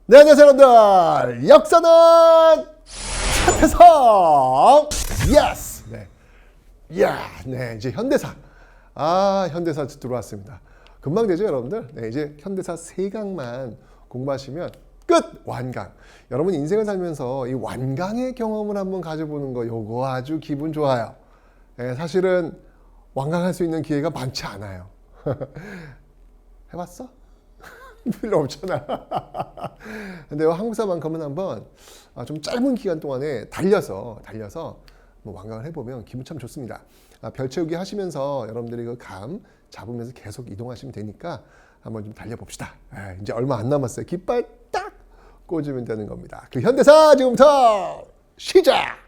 네, 안녕하세요, 여러분들. 역사는 최태성. 예스. 네. 네, 이제 현대사. 현대사 들어왔습니다. 금방 되죠, 여러분들? 네, 이제 현대사 3강만 공부하시면 끝! 완강. 여러분 인생을 살면서 이 완강의 경험을 한번 가져보는 거, 요거 아주 기분 좋아요. 네, 사실은 완강할 수 있는 기회가 많지 않아요. 해봤어? 필요 없잖아. 근데 한국사만큼은 한번 좀 짧은 기간 동안에 달려서 뭐 완강을 해보면 기분 참 좋습니다. 별 채우기 하시면서 여러분들이 그 감 잡으면서 계속 이동하시면 되니까 한번 좀 달려봅시다. 이제 얼마 안 남았어요. 깃발 딱 꽂으면 되는 겁니다. 그 현대사 지금부터 시작!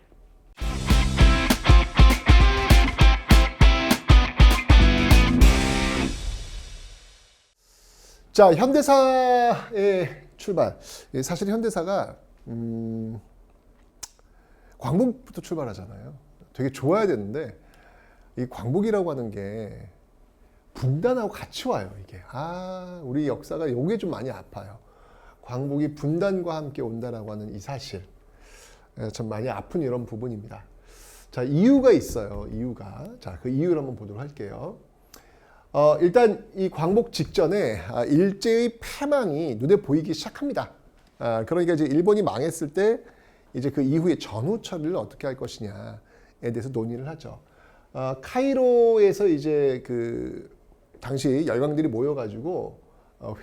자, 현대사의 출발. 사실 현대사가 광복부터 출발하잖아요. 되게 좋아야 되는데 이 광복이라고 하는 게 분단하고 같이 와요. 이게 우리 역사가 요게 좀 많이 아파요. 광복이 분단과 함께 온다라고 하는 이 사실, 참 많이 아픈 이런 부분입니다. 자, 이유가 있어요. 자, 그 이유를 한번 보도록 할게요. 일단 이 광복 직전에 일제의 패망이 눈에 보이기 시작합니다. 그러니까 이제 일본이 망했을 때 이제 그 이후에 전후 처리를 어떻게 할 것이냐에 대해서 논의를 하죠. 카이로에서 이제 그 당시 열강들이 모여가지고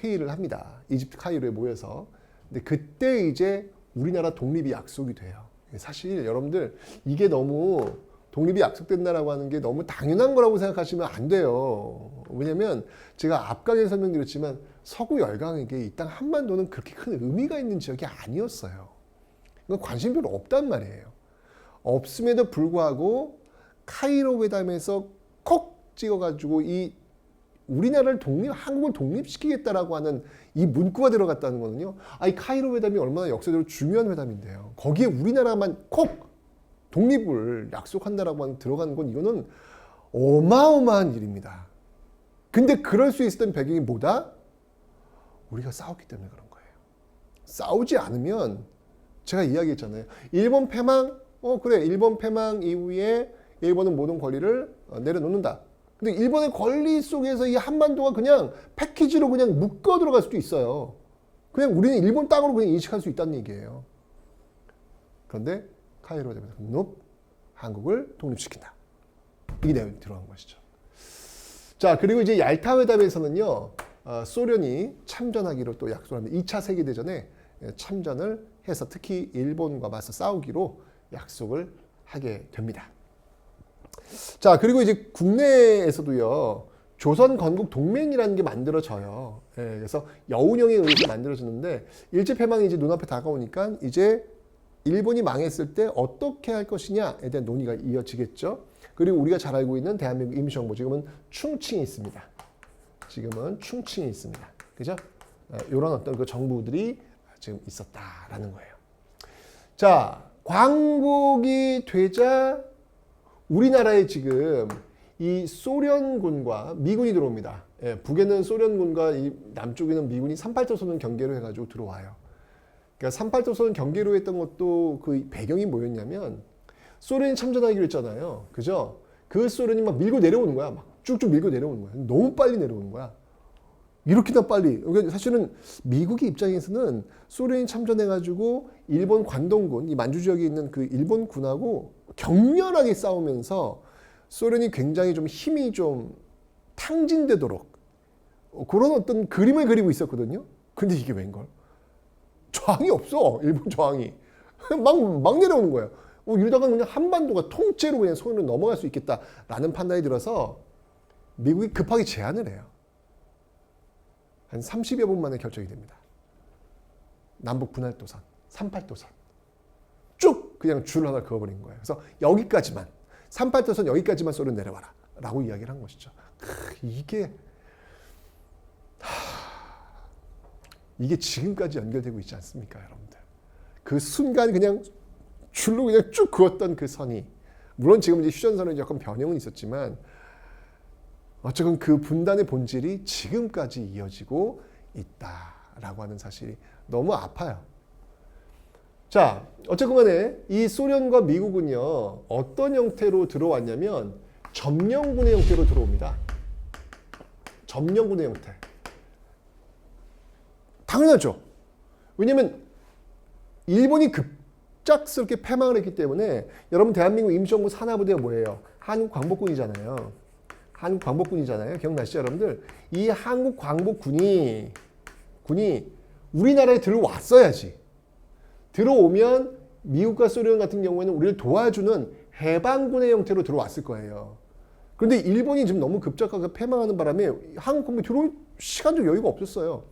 회의를 합니다. 이집트 카이로에 모여서. 근데 그때 이제 우리나라 독립이 약속이 돼요. 사실 여러분들 이게 너무 독립이 약속된다라고 하는 게 너무 당연한 거라고 생각하시면 안 돼요. 왜냐면 제가 앞강에 설명드렸지만 서구 열강에게 이 땅 한반도는 그렇게 큰 의미가 있는 지역이 아니었어요. 관심 별로 없단 말이에요. 없음에도 불구하고 카이로 회담에서 콕 찍어가지고 이 우리나라를 한국을 독립시키겠다라고 하는 이 문구가 들어갔다는 거는요. 이 카이로 회담이 얼마나 역사적으로 중요한 회담인데요. 거기에 우리나라만 콕 독립을 약속한다라고 들어가는 건 이거는 어마어마한 일입니다. 근데 그럴 수 있었던 배경이 뭐다? 우리가 싸웠기 때문에 그런 거예요. 싸우지 않으면 제가 이야기했잖아요. 일본 패망, 그래. 일본 패망 이후에 일본은 모든 권리를 내려놓는다. 근데 일본의 권리 속에서 이 한반도가 그냥 패키지로 그냥 묶어 들어갈 수도 있어요. 그냥 우리는 일본 땅으로 그냥 인식할 수 있다는 얘기예요. 그런데 카이로 되면서 한국을 독립시킨다. 이게 내용이 들어간 것이죠. 자, 그리고 이제 얄타 회담에서는요, 소련이 참전하기로 또 약속을 합니다. 2차 세계대전에 참전을 해서 특히 일본과 맞서 싸우기로 약속을 하게 됩니다. 자, 그리고 이제 국내에서도요, 조선 건국 동맹이라는 게 만들어져요. 그래서 여운형에 의해서 만들어지는데 일제 패망이 이제 눈앞에 다가오니까 이제 일본이 망했을 때 어떻게 할 것이냐에 대한 논의가 이어지겠죠. 그리고 우리가 잘 알고 있는 대한민국 임시정부, 지금은 충칭이 있습니다. 그죠? 이런 어떤 그 정부들이 지금 있었다라는 거예요. 자, 광복이 되자 우리나라에 지금 이 소련군과 미군이 들어옵니다. 북에는 소련군과 이 남쪽에는 미군이 38도선 경계로 해가지고 들어와요. 그러니까 38도선 경계로 했던 것도 그 배경이 뭐였냐면 소련이 참전하기로 했잖아요. 그죠? 그 소련이 막 밀고 내려오는 거야. 막 쭉쭉 밀고 내려오는 거야. 너무 빨리 내려오는 거야. 이렇게나 빨리. 그러니까 사실은 미국의 입장에서는 소련이 참전해가지고 일본 관동군, 이 만주 지역에 있는 그 일본 군하고 격렬하게 싸우면서 소련이 굉장히 좀 힘이 좀 탕진되도록 그런 어떤 그림을 그리고 있었거든요. 근데 이게 웬걸? 저항이 없어. 일본 저항이. 막 내려오는 거예요. 이러다가 그냥 한반도가 통째로 그냥 손으로 넘어갈 수 있겠다라는 판단이 들어서 미국이 급하게 제안을 해요. 한 30여 분 만에 결정이 됩니다. 남북 분할도선, 38도선. 쭉 그냥 줄 하나 그어버린 거예요. 그래서 여기까지만, 38도선 여기까지만 소련 내려와라. 라고 이야기를 한 것이죠. 이게 지금까지 연결되고 있지 않습니까, 여러분들? 그 순간 그냥 줄로 그냥 쭉 그었던 그 선이, 물론 지금 이제 휴전선은 약간 변형은 있었지만, 어쨌든 그 분단의 본질이 지금까지 이어지고 있다. 라고 하는 사실이 너무 아파요. 자, 어쨌건 간에 이 소련과 미국은요, 어떤 형태로 들어왔냐면 점령군의 형태로 들어옵니다. 점령군의 형태. 당연하죠. 왜냐면 일본이 급작스럽게 패망을 했기 때문에 여러분 대한민국 임시정부 산하부대가 뭐예요? 한국광복군이잖아요. 한국광복군이잖아요. 기억나시죠, 여러분들? 이 한국광복군이 우리나라에 들어왔어야지. 들어오면 미국과 소련 같은 경우에는 우리를 도와주는 해방군의 형태로 들어왔을 거예요. 그런데 일본이 지금 너무 급작하게 패망하는 바람에 한국군이 들어올 시간적 여유가 없었어요.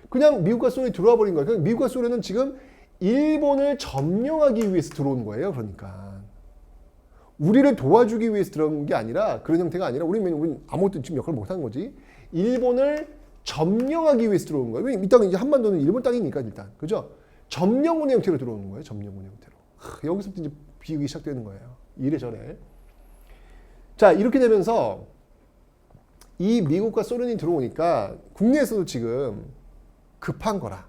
그냥 미국과 소련이 들어와 버린 거예요. 그냥 미국과 소련은 지금 일본을 점령하기 위해서 들어온 거예요. 그러니까 우리를 도와주기 위해서 들어온 게 아니라 그런 형태가 아니라 우리는 아무것도 지금 역할을 못하는 거지. 일본을 점령하기 위해서 들어온 거예요. 왜냐면 이 땅은 이제 한반도는 일본 땅이니까 일단 그죠? 점령군의 형태로 들어오는 거예요. 점령군의 형태로. 여기서부터 이제 비극이 시작되는 거예요. 이래저래. 자, 이렇게 되면서 이 미국과 소련이 들어오니까 국내에서도 지금 급한 거라.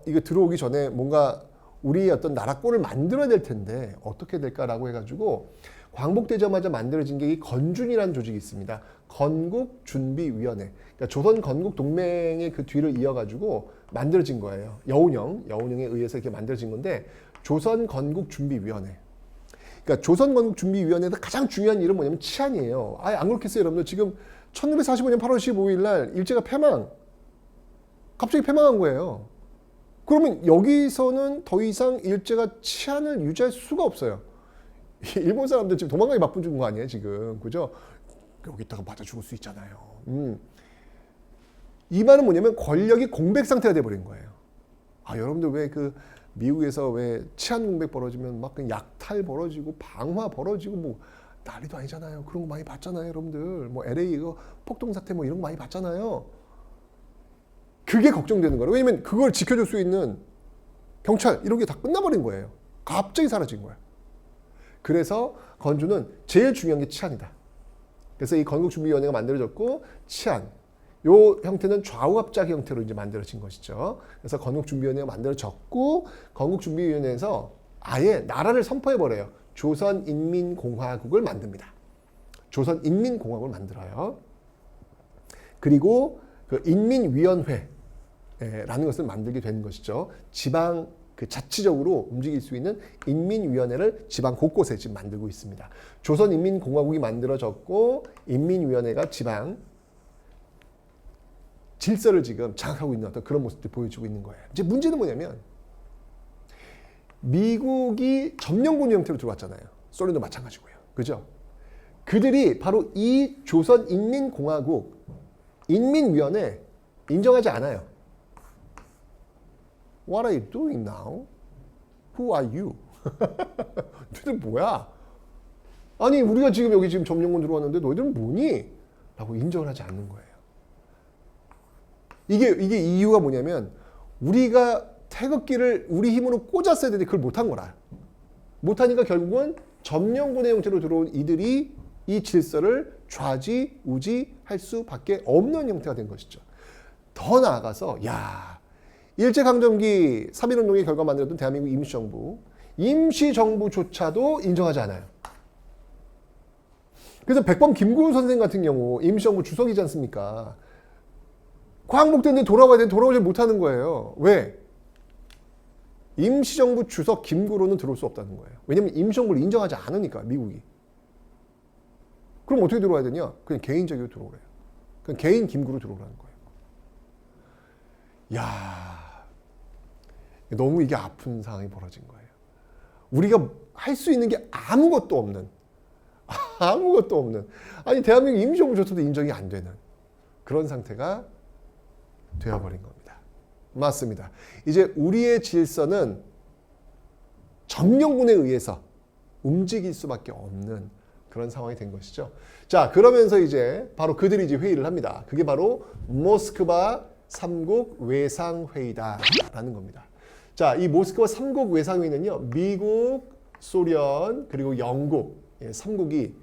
이거 들어오기 전에 뭔가 우리의 어떤 나라권을 만들어야 될 텐데 어떻게 될까라고 해가지고 광복되자마자 만들어진 게 이 건준이라는 조직이 있습니다. 건국준비위원회. 그러니까 조선 건국동맹의 그 뒤를 이어가지고 만들어진 거예요. 여운형에 의해서 이렇게 만들어진 건데 조선 건국준비위원회. 그러니까 조선 건국준비위원회에서 가장 중요한 일은 뭐냐면 치안이에요. 아예 안 그렇겠어요, 여러분들. 지금 1945년 8월 15일 날 일제가 패망. 갑자기 패망한 거예요. 그러면 여기서는 더 이상 일제가 치안을 유지할 수가 없어요. 일본 사람들 지금 도망가기 바쁜 중인 거 아니에요, 지금. 그죠? 여기다가 맞아 죽을 수 있잖아요. 이 말은 뭐냐면 권력이 공백 상태가 돼버린 거예요. 여러분들 왜 그 미국에서 왜 치안 공백 벌어지면 막 그냥 약탈 벌어지고 방화 벌어지고 뭐 난리도 아니잖아요. 그런 거 많이 봤잖아요, 여러분들. 뭐 LA 이거 폭동 사태 뭐 이런 거 많이 봤잖아요. 그게 걱정되는 거예요. 왜냐면 그걸 지켜줄 수 있는 경찰 이런 게 다 끝나버린 거예요. 갑자기 사라진 거예요. 그래서 건주는 제일 중요한 게 치안이다. 그래서 이 건국준비위원회가 만들어졌고 치안. 요 형태는 좌우합작 형태로 이제 만들어진 것이죠. 그래서 건국준비위원회가 만들어졌고 건국준비위원회에서 아예 나라를 선포해버려요. 조선인민공화국을 만듭니다. 조선인민공화국을 만들어요. 그리고 그 인민위원회라는 것을 만들게 되는 것이죠. 지방 그 자치적으로 움직일 수 있는 인민위원회를 지방 곳곳에 지금 만들고 있습니다. 조선인민공화국이 만들어졌고 인민위원회가 지방 질서를 지금 장악하고 있는 어떤 그런 모습들 보여주고 있는 거예요. 이제 문제는 뭐냐면 미국이 점령군 형태로 들어왔잖아요. 소련도 마찬가지고요. 그죠? 그들이 바로 이 조선인민공화국 인민위원회 인정하지 않아요. What are you doing now? Who are you? 너희들 뭐야? 아니 우리가 지금 여기 지금 점령군 들어왔는데 너희들은 뭐니? 라고 인정을 하지 않는 거예요. 이게 이유가 뭐냐면 우리가 태극기를 우리 힘으로 꽂았어야 되는데 그걸 못한 거라. 못하니까 결국은 점령군의 형태로 들어온 이들이 이 질서를 좌지우지할 수밖에 없는 형태가 된 것이죠. 더 나아가서 일제강점기 3.1운동의 결과 만들었던 대한민국 임시정부조차도 인정하지 않아요. 그래서 백범 김구은 선생 같은 경우 임시정부 주석이지 않습니까? 광복됐는데 돌아와야 되는데 돌아오지 못하는 거예요. 왜? 임시정부 주석 김구로는 들어올 수 없다는 거예요. 왜냐하면 임시정부를 인정하지 않으니까 미국이. 그럼 어떻게 들어와야 되냐? 그냥 개인적으로 들어오래요. 그냥 개인 김구로 들어오라는 거예요. 너무 이게 아픈 상황이 벌어진 거예요. 우리가 할 수 있는 게 아무것도 없는 아니 대한민국 임시정부조차도 인정이 안 되는 그런 상태가 되어버린 겁니다. 맞습니다. 이제 우리의 질서는 점령군에 의해서 움직일 수밖에 없는 그런 상황이 된 것이죠. 자, 그러면서 이제 바로 그들이 이제 회의를 합니다. 그게 바로 모스크바 3국 외상회의다라는 겁니다. 자, 이 모스크바 3국 외상회의는요, 미국, 소련, 그리고 영국, 3국이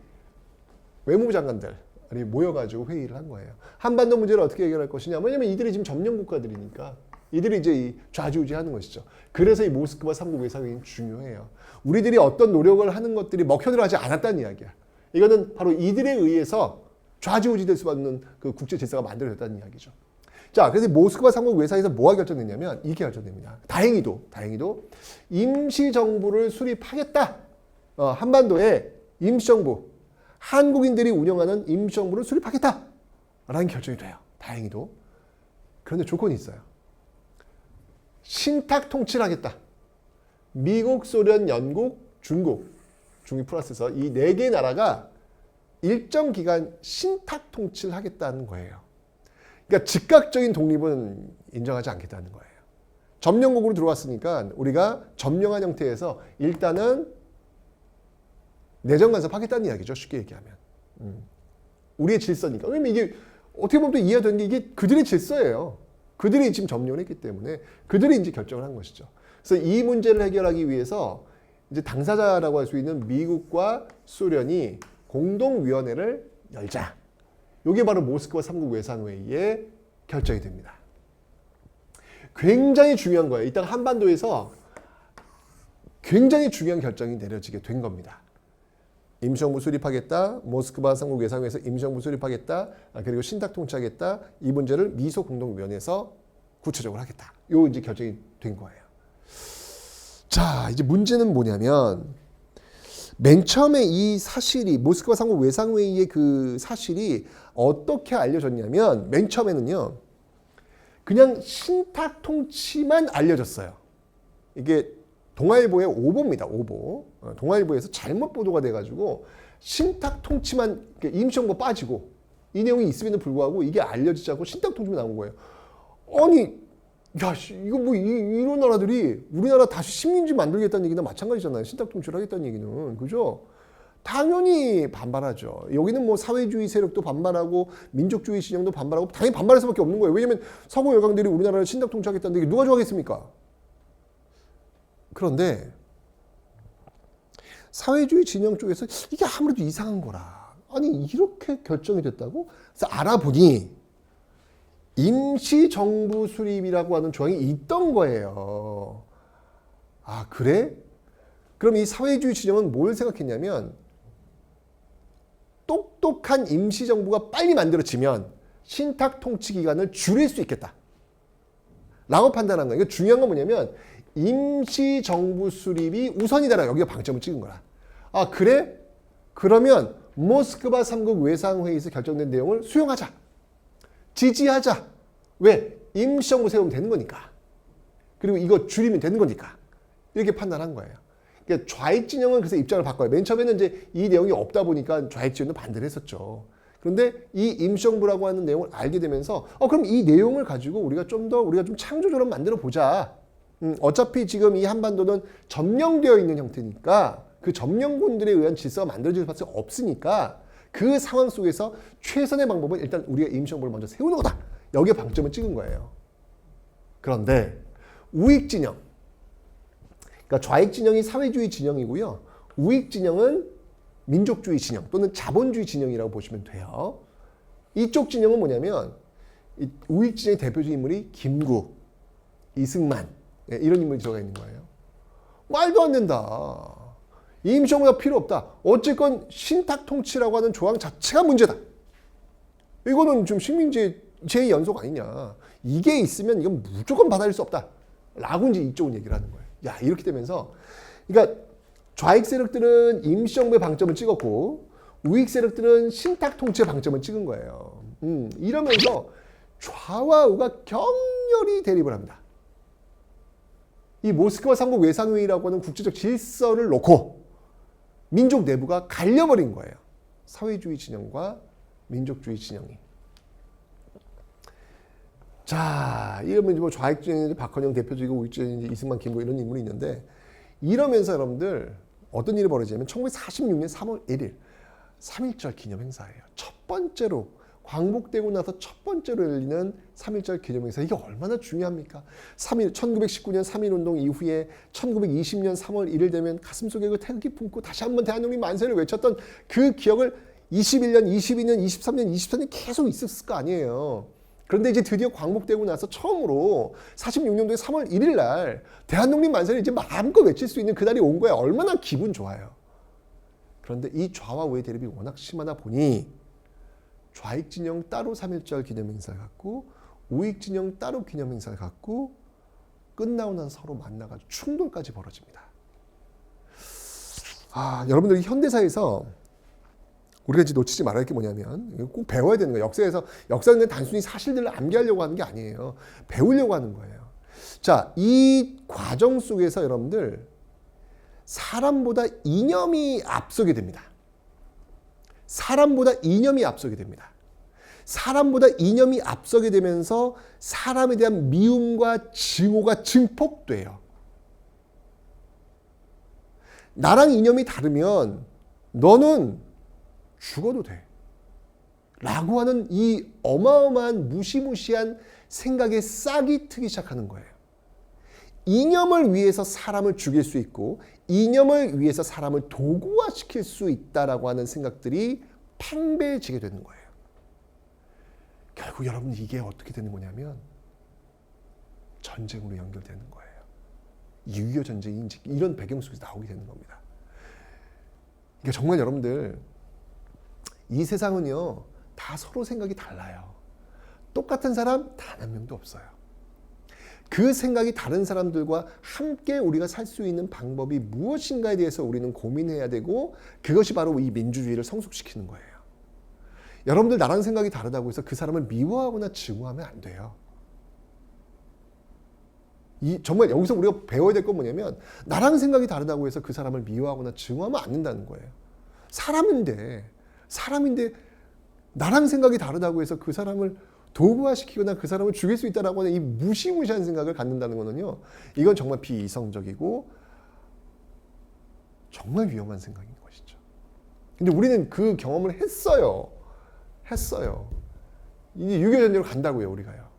외무부 장관들, 아니 모여가지고 회의를 한 거예요. 한반도 문제를 어떻게 해결할 것이냐. 왜냐면 이들이 지금 점령 국가들이니까 이들이 이제 이 좌지우지하는 것이죠. 그래서 이 모스크바 3국 외상회의는 중요해요. 우리들이 어떤 노력을 하는 것들이 먹혀들어가지 않았다는 이야기야. 이거는 바로 이들에 의해서 좌지우지될 수밖에 없는 그 국제 질서가 만들어졌다는 이야기죠. 자, 그래서 모스크바 3국 외상에서 뭐가 결정됐냐면 이게 결정됩니다. 다행히도 임시정부를 수립하겠다. 한반도에 임시정부, 한국인들이 운영하는 임시정부를 수립하겠다라는 결정이 돼요. 다행히도. 그런데 조건이 있어요. 신탁 통치를 하겠다. 미국, 소련, 영국, 중국이 플러스해서 이 4개 나라가 일정 기간 신탁 통치를 하겠다는 거예요. 그러니까 즉각적인 독립은 인정하지 않겠다는 거예요. 점령국으로 들어왔으니까 우리가 점령한 형태에서 일단은 내정 간섭하겠다는 이야기죠. 쉽게 얘기하면. 우리의 질서니까. 왜냐면 이게 어떻게 보면 또 이해가 되는 게 이게 그들의 질서예요. 그들이 지금 점령을 했기 때문에 그들이 이제 결정을 한 것이죠. 그래서 이 문제를 해결하기 위해서 이제 당사자라고 할 수 있는 미국과 소련이 공동위원회를 열자. 이게 바로 모스크바 3국 외상회의의 결정이 됩니다. 굉장히 중요한 거예요. 일단 한반도에서 굉장히 중요한 결정이 내려지게 된 겁니다. 임시정부 수립하겠다. 모스크바 3국 외상회의에서 임시정부 수립하겠다. 그리고 신탁 통치하겠다. 이 문제를 미소 공동위원회에서 구체적으로 하겠다. 요 이제 결정이 된 거예요. 자, 이제 문제는 뭐냐면 맨 처음에 이 사실이 모스크바 3국 외상회의의 그 사실이 어떻게 알려졌냐면 맨 처음에는요. 그냥 신탁 통치만 알려졌어요. 이게 동아일보의 오보입니다. 오보. 동아일보에서 잘못 보도가 돼가지고 신탁 통치만 임시정부 빠지고 이 내용이 있음에도 불구하고 이게 알려지지 않고 신탁 통치만 나온 거예요. 아니, 야, 이거 뭐 이런 나라들이 우리나라 다시 식민지 만들겠다는 얘기나 마찬가지잖아요. 신탁 통치를 하겠다는 얘기는. 그죠? 당연히 반발하죠. 여기는 뭐 사회주의 세력도 반발하고 민족주의 진영도 반발하고 당연히 반발할 수밖에 없는 거예요. 왜냐면 서구 열강들이 우리나라를 신탁 통치하겠다는 얘기 누가 좋아하겠습니까? 그런데 사회주의 진영 쪽에서 이게 아무래도 이상한 거라. 아니 이렇게 결정이 됐다고? 그래서 알아보니 임시정부 수립이라고 하는 조항이 있던 거예요. 아 그래? 그럼 이 사회주의 진영은 뭘 생각했냐면 똑똑한 임시정부가 빨리 만들어지면 신탁 통치 기간을 줄일 수 있겠다. 라고 판단한 거예요. 이거 중요한 건 뭐냐면 임시정부 수립이 우선이다라고 여기가 방점을 찍은 거라. 아 그래? 그러면 모스크바 3국 외상회의에서 결정된 내용을 수용하자. 지지하자. 왜? 임시정부 세우면 되는 거니까. 그리고 이거 줄이면 되는 거니까. 이렇게 판단한 거예요. 그러니까 좌익 진영은 그래서 입장을 바꿔요. 맨 처음에는 이제 이 내용이 없다 보니까 좌익 진영도 반대를 했었죠. 그런데 이 임시정부라고 하는 내용을 알게 되면서 그럼 이 내용을 가지고 우리가 좀 창조적으로 만들어 보자. 어차피 지금 이 한반도는 점령되어 있는 형태니까 그 점령군들에 의한 질서가 만들어질 수밖에 없으니까 그 상황 속에서 최선의 방법은 일단 우리가 임시정부를 먼저 세우는 거다. 여기에 방점을 찍은 거예요. 그런데 우익 진영, 그러니까 좌익 진영이 사회주의 진영이고요. 우익 진영은 민족주의 진영 또는 자본주의 진영이라고 보시면 돼요. 이쪽 진영은 뭐냐면 우익 진영의 대표적인 인물이 김구, 이승만 이런 인물이 들어가 있는 거예요. 말도 안 된다. 임시정부가 필요 없다. 어쨌건 신탁 통치라고 하는 조항 자체가 문제다. 이거는 좀 식민지의 제2연속 아니냐. 이게 있으면 이건 무조건 받아들일 수 없다. 라고 이제 이쪽은 얘기를 하는 거예요. 야, 이렇게 되면서 그러니까 좌익 세력들은 임시정부의 방점을 찍었고 우익 세력들은 신탁 통치의 방점을 찍은 거예요. 이러면서 좌와 우가 격렬히 대립을 합니다. 이 모스크바 3국 외상회의라고 하는 국제적 질서를 놓고 민족 내부가 갈려버린 거예요. 사회주의 진영과 민족주의 진영이. 자, 이러면 뭐 좌익 진영이 박헌영 대표적이고 우익 진영이 이승만, 김구 이런 인물이 있는데 이러면서 여러분들 어떤 일이 벌어지냐면 1946년 3월 1일 3.1절 기념 행사예요. 첫 번째로 광복되고 나서 첫 번째로 열리는 3.1절 기념 행사. 이게 얼마나 중요합니까? 1919년 3.1운동 이후에 1920년 3월 1일 되면 가슴속에 그 태극기 품고 다시 한번 대한민국 만세를 외쳤던 그 기억을 21년, 22년, 23년, 24년 계속 있었을 거 아니에요. 그런데 이제 드디어 광복되고 나서 처음으로 46년도에 3월 1일 날 대한독립 만세를 이제 마음껏 외칠 수 있는 그날이 온 거야. 얼마나 기분 좋아요. 그런데 이 좌와 우의 대립이 워낙 심하다 보니 좌익 진영 따로 3.1절 기념행사를 갖고 우익 진영 따로 기념행사를 갖고 끝나고 나서 서로 만나가지고 충돌까지 벌어집니다. 여러분들이 현대사에서 우리가 이제 놓치지 말아야 할 게 뭐냐면 꼭 배워야 되는 거예요. 역사는 단순히 사실들을 암기하려고 하는 게 아니에요. 배우려고 하는 거예요. 자, 이 과정 속에서 여러분들 사람보다 이념이 앞서게 됩니다. 사람보다 이념이 앞서게 됩니다. 사람보다 이념이 앞서게 되면서 사람에 대한 미움과 증오가 증폭돼요. 나랑 이념이 다르면 너는 죽어도 돼. 라고 하는 이 어마어마한 무시무시한 생각에 싹이 트기 시작하는 거예요. 이념을 위해서 사람을 죽일 수 있고 이념을 위해서 사람을 도구화시킬 수 있다라고 하는 생각들이 팽배해지게 되는 거예요. 결국 여러분 이게 어떻게 되는 거냐면 전쟁으로 연결되는 거예요. 6.25 전쟁이 이런 배경 속에서 나오게 되는 겁니다. 그러니까 정말 여러분들 이 세상은요 다 서로 생각이 달라요. 똑같은 사람 단 한 명도 없어요. 그 생각이 다른 사람들과 함께 우리가 살 수 있는 방법이 무엇인가에 대해서 우리는 고민해야 되고 그것이 바로 이 민주주의를 성숙시키는 거예요. 여러분들 나랑 생각이 다르다고 해서 그 사람을 미워하거나 증오하면 안 돼요. 정말 여기서 우리가 배워야 될 건 뭐냐면 나랑 생각이 다르다고 해서 그 사람을 미워하거나 증오하면 안 된다는 거예요. 사람인데 나랑 생각이 다르다고 해서 그 사람을 도구화시키거나 그 사람을 죽일 수 있다라고 하는 이 무시무시한 생각을 갖는다는 거는요. 이건 정말 비이성적이고 정말 위험한 생각인 것이죠. 근데 우리는 그 경험을 했어요. 이제 6.25 전쟁으로 간다고요, 우리가요.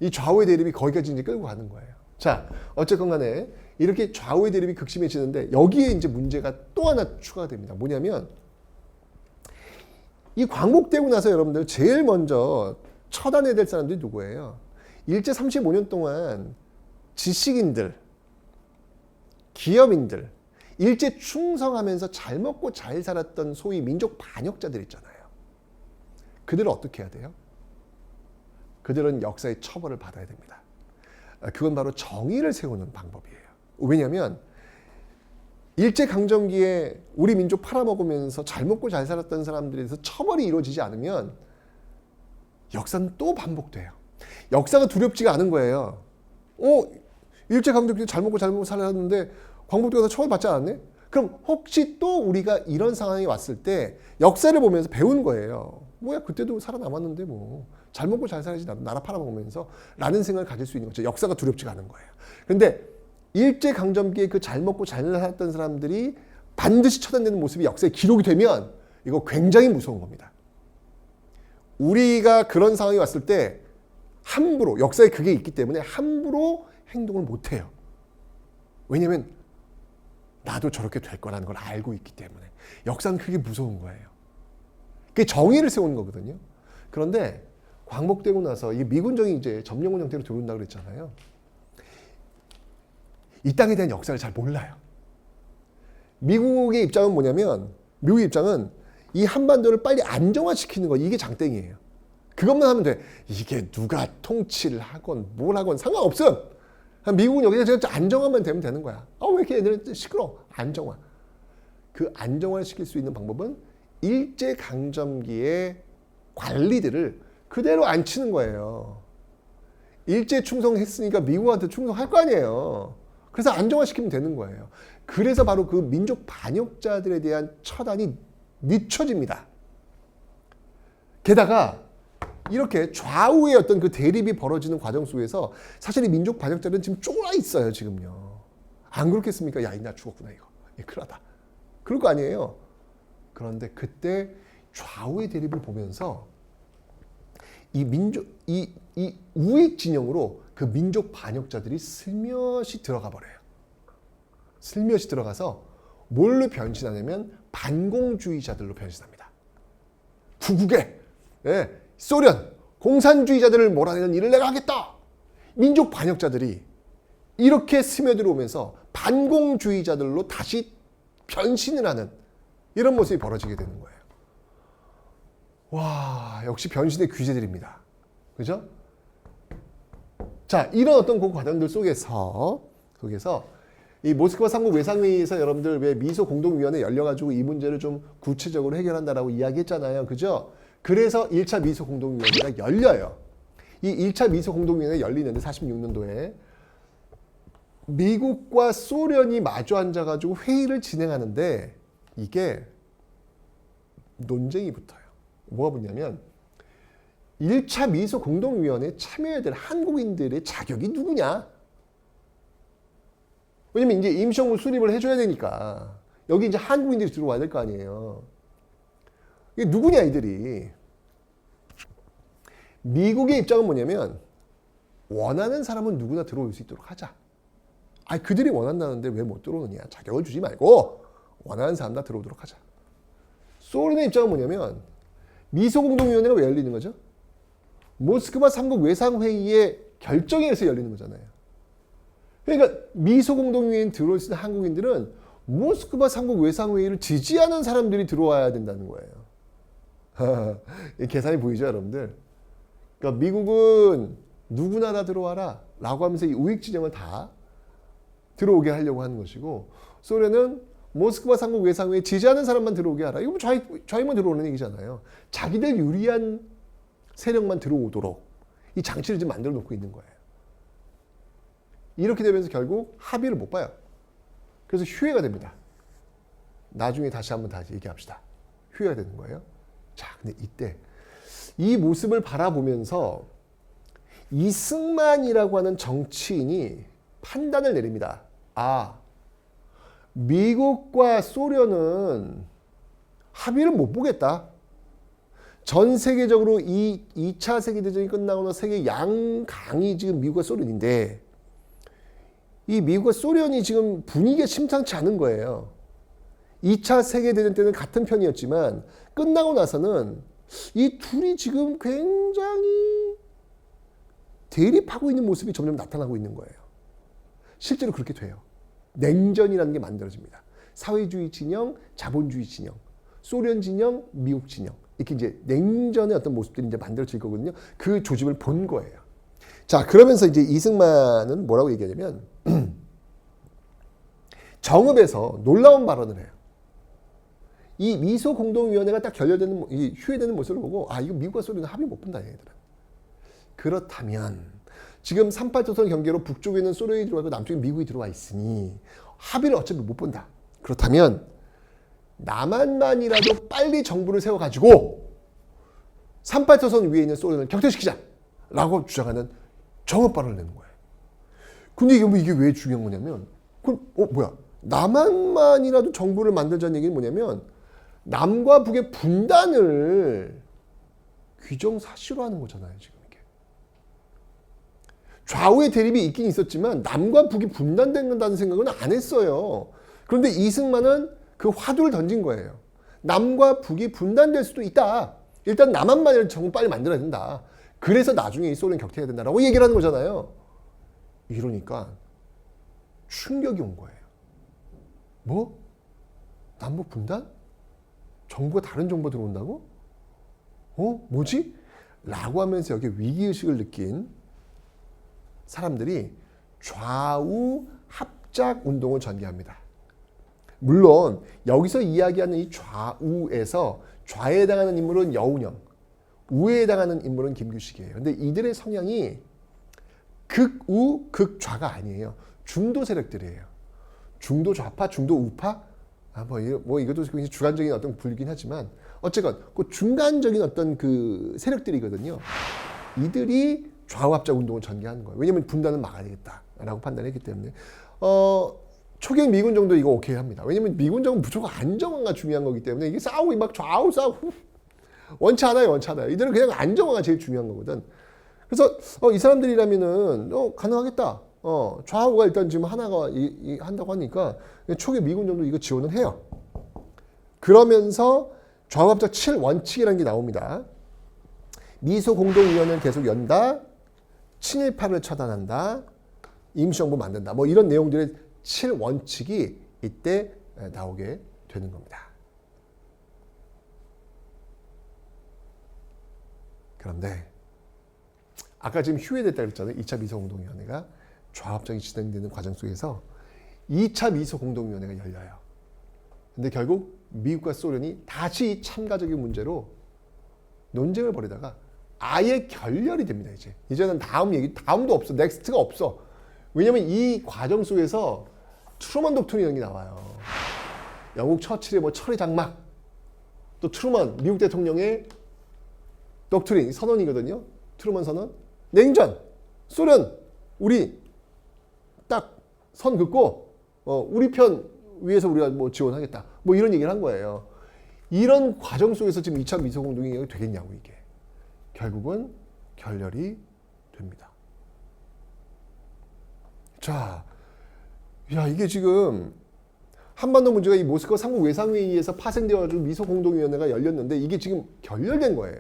이 좌우의 대립이 거기까지 이제 끌고 가는 거예요. 자, 어쨌건 간에 이렇게 좌우의 대립이 극심해지는데 여기에 이제 문제가 또 하나 추가됩니다. 뭐냐면 이 광복되고 나서 여러분들 제일 먼저 처단해야 될 사람들이 누구예요? 일제 35년 동안 지식인들, 기업인들, 일제 충성하면서 잘 먹고 잘 살았던 소위 민족 반역자들 있잖아요. 그들은 어떻게 해야 돼요? 그들은 역사의 처벌을 받아야 됩니다. 그건 바로 정의를 세우는 방법이에요. 왜냐하면 일제강점기에 우리 민족 팔아먹으면서 잘 먹고 잘 살았던 사람들에 대해서 처벌이 이루어지지 않으면 역사는 또 반복돼요. 역사가 두렵지가 않은 거예요. 일제강점기 잘 먹고 살았는데 광복되고 나서 처벌받지 않았네? 그럼 혹시 또 우리가 이런 상황이 왔을 때 역사를 보면서 배운 거예요. 뭐야 그때도 살아남았는데 뭐 잘 먹고 잘 살아야지 나라 팔아먹으면서 라는 생각을 가질 수 있는 거죠. 역사가 두렵지가 않은 거예요. 그런데 일제강점기에 그 잘 먹고 잘 살았던 사람들이 반드시 처단되는 모습이 역사에 기록이 되면 이거 굉장히 무서운 겁니다. 우리가 그런 상황이 왔을 때 함부로 역사에 그게 있기 때문에 함부로 행동을 못해요. 왜냐하면 나도 저렇게 될 거라는 걸 알고 있기 때문에 역사는 그게 무서운 거예요. 그게 정의를 세우는 거거든요. 그런데 광복되고 나서 이 미군정이 이제 점령군 형태로 들어온다고 그랬잖아요. 이 땅에 대한 역사를 잘 몰라요. 미국의 입장은 뭐냐면 미국의 입장은 이 한반도를 빨리 안정화시키는 거 이게 장땡이에요. 그것만 하면 돼. 이게 누가 통치를 하건 뭘 하건 상관없음. 미국은 여기서 안정화만 되면 되는 거야. 왜 이렇게 애들은 시끄러워. 안정화. 그 안정화를 시킬 수 있는 방법은 일제강점기의 관리들을 그대로 앉히는 거예요. 일제 충성했으니까 미국한테 충성할 거 아니에요. 그래서 안정화시키면 되는 거예요. 그래서 바로 그 민족 반역자들에 대한 처단이 늦춰집니다. 게다가 이렇게 좌우의 어떤 그 대립이 벌어지는 과정 속에서 사실 이 민족 반역자들은 지금 쫄아 있어요, 지금요. 안 그렇겠습니까? 야, 나 죽었구나, 이거. 큰일 나다. 그럴 거 아니에요. 그런데 그때 좌우의 대립을 보면서 이 우익 진영으로 그 민족 반역자들이 슬며시 들어가 버려요. 슬며시 들어가서 뭘로 변신하냐면 반공주의자들로 변신합니다. 구국에 소련 공산주의자들을 몰아내는 일을 내가 하겠다. 민족 반역자들이 이렇게 스며들어오면서 반공주의자들로 다시 변신을 하는 이런 모습이 벌어지게 되는 거예요. 와, 역시 변신의 귀재들입니다. 그죠? 자, 이런 어떤 그 과정들 속에서 이 모스크바 3국 외상회의에서 여러분들 왜 미소 공동위원회 열려가지고 이 문제를 좀 구체적으로 해결한다라고 이야기했잖아요. 그죠? 그래서 1차 미소 공동위원회가 열려요. 이 1차 미소 공동위원회 열리는데 46년도에 미국과 소련이 마주 앉아가지고 회의를 진행하는데 이게 논쟁이 붙어요. 뭐가 붙냐면 1차 미소 공동위원회에 참여해야 될 한국인들의 자격이 누구냐? 왜냐면 이제 임시정부 수립을 해줘야 되니까 여기 이제 한국인들이 들어와야 될 거 아니에요. 이게 누구냐 이들이. 미국의 입장은 뭐냐면 원하는 사람은 누구나 들어올 수 있도록 하자. 아니 그들이 원한다는데 왜 못 들어오느냐. 자격을 주지 말고 원하는 사람 다 들어오도록 하자. 소련의 입장은 뭐냐면 미소공동위원회가 왜 열리는 거죠? 모스크바 3국 외상회의의 결정에 의해서 열리는 거잖아요. 그러니까 미소공동위원회에 들어올 수 있는 한국인들은 모스크바 3국 외상회의를 지지하는 사람들이 들어와야 된다는 거예요. 계산이 보이죠 여러분들? 그러니까 미국은 누구나 다 들어와라 라고 하면서 이 우익 진영을 다 들어오게 하려고 하는 것이고 소련은 모스크바 3국 외상회의 지지하는 사람만 들어오게 하라. 이거 뭐 좌익만 들어오는 얘기잖아요. 자기들 유리한 세력만 들어오도록 이 장치를 지금 만들어 놓고 있는 거예요. 이렇게 되면서 결국 합의를 못 봐요. 그래서 휴회가 됩니다. 나중에 다시 얘기합시다. 휴회가 되는 거예요. 자, 근데 이때 이 모습을 바라보면서 이승만이라고 하는 정치인이 판단을 내립니다. 아, 미국과 소련은 합의를 못 보겠다. 전 세계적으로 이 2차 세계대전이 끝나고 나서 세계 양강이 지금 미국과 소련인데 이 미국과 소련이 지금 분위기가 심상치 않은 거예요. 2차 세계대전 때는 같은 편이었지만 끝나고 나서는 이 둘이 지금 굉장히 대립하고 있는 모습이 점점 나타나고 있는 거예요. 실제로 그렇게 돼요. 냉전이라는 게 만들어집니다. 사회주의 진영, 자본주의 진영, 소련 진영, 미국 진영. 이렇게 이제 냉전의 어떤 모습들이 이제 만들어질 거거든요. 그 조짐을 본 거예요. 자, 그러면서 이제 이승만은 뭐라고 얘기하냐면, 정읍에서 놀라운 발언을 해요. 이 미소 공동위원회가 딱 결렬되는, 이 휴회되는 모습을 보고, 아, 이거 미국과 소련은 합의 못 본다, 얘들은. 그렇다면, 지금 38도선 경계로 북쪽에는 소련이 들어와 있고 남쪽에 미국이 들어와 있으니, 합의를 어차피 못 본다. 그렇다면, 남한만이라도 빨리 정부를 세워가지고 38도선 위에 있는 소련을 격퇴시키자 라고 주장하는 정읍 발언을 내는 거예요. 근데 이게 왜 중요한 거냐면 뭐야 남한만이라도 정부를 만들자는 얘기는 뭐냐면 남과 북의 분단을 귀정사실화하는 거잖아요. 지금 이게 좌우의 대립이 있긴 있었지만 남과 북이 분단된다는 생각은 안 했어요. 그런데 이승만은 그 화두를 던진 거예요. 남과 북이 분단될 수도 있다. 일단 남한만이라도 정부 빨리 만들어야 된다. 그래서 나중에 이 소련 격퇴해야 된다라고 얘기를 하는 거잖아요. 이러니까 충격이 온 거예요. 뭐? 남북 분단? 정부가 다른 정부가 들어온다고? 뭐지? 라고 하면서 여기 위기의식을 느낀 사람들이 좌우 합작 운동을 전개합니다. 물론 여기서 이야기하는 이 좌우에서 좌에 해당하는 인물은 여운형, 우에 해당하는 인물은 김규식이에요. 근데 이들의 성향이 극우, 극좌가 아니에요. 중도 세력들이에요. 중도 좌파, 중도 우파? 이것도 굉장히 주관적인 어떤 분류긴 하지만 어쨌건 그 중간적인 어떤 그 세력들이거든요. 이들이 좌우 합작 운동을 전개하는 거예요. 왜냐하면 분단을 막아야 되겠다라고 판단했기 때문에 초경 미군 정도 이거 오케이 합니다. 왜냐면 미군 정은 무조건 안정화가 중요한 거기 때문에 이게 싸우고 막 좌우 싸우고 원치 않아요. 이들은 그냥 안정화가 제일 중요한 거거든. 그래서 이 사람들이라면은 가능하겠다. 좌우가 일단 지금 하나가 한다고 하니까 초기 미군 정도 이거 지원을 해요. 그러면서 좌우합작 7원칙이라는 게 나옵니다. 미소 공동위원회를 계속 연다. 친일파를 처단한다. 임시정부 만든다. 뭐 이런 내용들의 7원칙이 이때 나오게 되는 겁니다. 그런데 아까 지금 휴회됐다 그랬잖아요. 2차 미소공동위원회가 좌합작이 진행되는 과정 속에서 2차 미소공동위원회가 열려요. 근데 결국 미국과 소련이 다시 참가적인 문제로 논쟁을 벌이다가 아예 결렬이 됩니다. 이제는 다음도 없어. 넥스트가 없어. 왜냐면 이 과정 속에서 트루먼 독트린이라는 게 나와요. 영국 처칠의 뭐 철의 장막, 또 트루먼 미국 대통령의 독트린 선언이거든요. 트루먼 선언. 냉전, 소련, 우리 딱 선 긋고 우리 편 위해서 우리가 뭐 지원하겠다. 뭐 이런 얘기를 한 거예요. 이런 과정 속에서 지금 2차 미소공동위원회가 되겠냐고 이게. 결국은 결렬이 됩니다. 자, 야 이게 지금 한반도 문제가 이 모스크바 삼국 외상회의에서 파생되어가지고 미소공동위원회가 열렸는데 이게 지금 결렬된 거예요.